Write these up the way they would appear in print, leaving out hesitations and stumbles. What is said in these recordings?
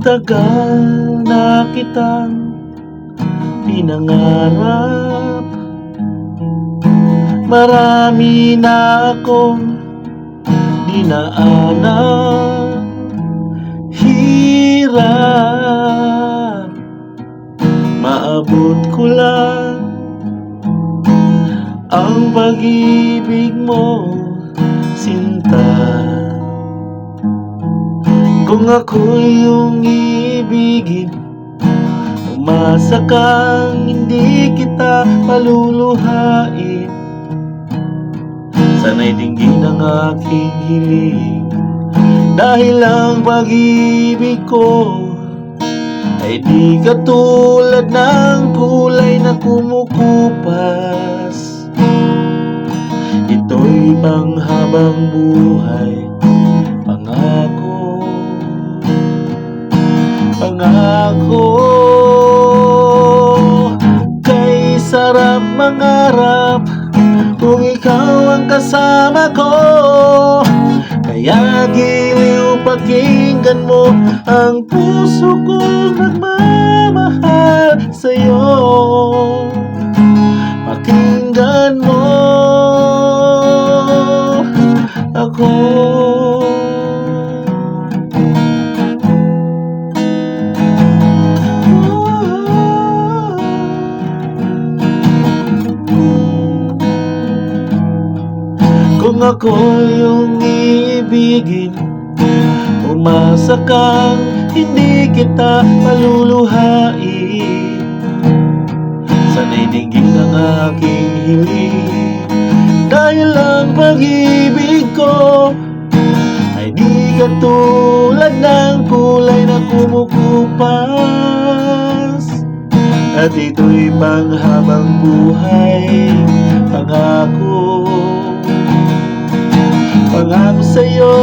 Tagal na kitang pinangarap, marami na akong dinaanan. Hirap, maabot ko lang ang pag-ibig mo, sinta. Kung ako'y iyong ibigin, umasa kang hindi kita paluluhain. Sana'y dinggin ang aking hiling, dahil ang pag-ibig ko ay di katulad ng kulay na kumukupas. Ito'y panghabang buhay, pangako, pangako. Kay sarap mangarap kung ikaw ang kasama ko, kaya giliw pakinggan mo ang puso kong nagmamahal sa'yo. Pakinggan mo ako. Kung ako'y iyong ibigin, umasa kang hindi kita paluluhain. Sana'y dinggin ang aking hiling, dahil ang pag-ibig ko ay di katulad ng kulay na kumukupas. At ito'y panghabang buhay, pangako, pangako sa'yo.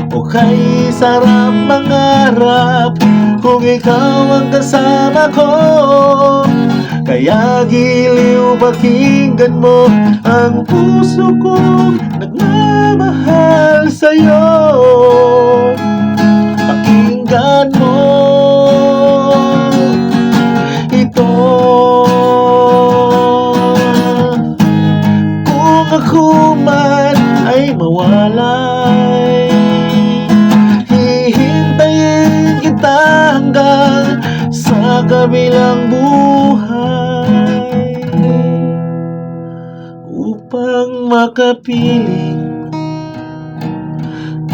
O kay sarap mangarap kung ikaw ang kasama ko, kaya giliw pakinggan mo ang puso kong nagmamahal sa'yo. Pakinggan mo ito. Kung ako man ay mawalay, hihintayin kita hanggang sa kabilang buhay, upang makapiling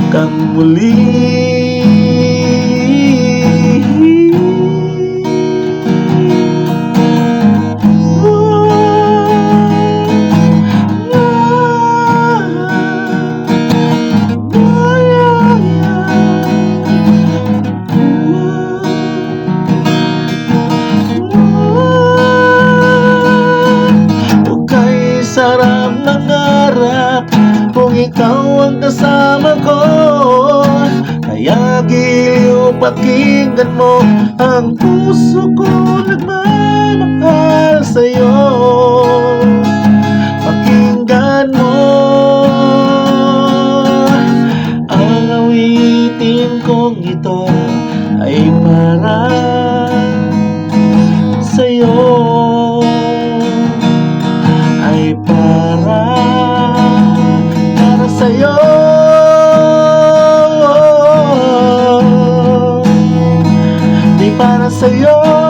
kang muli. Sarap mangarap kung ikaw ang kasama ko, kaya giliw pakinggan mo ang puso ko nagmamahal sa'yo. Pakinggan mo ang awitin kong ito ay para sa'yo, ay para sa'yo. Di para sa'yo.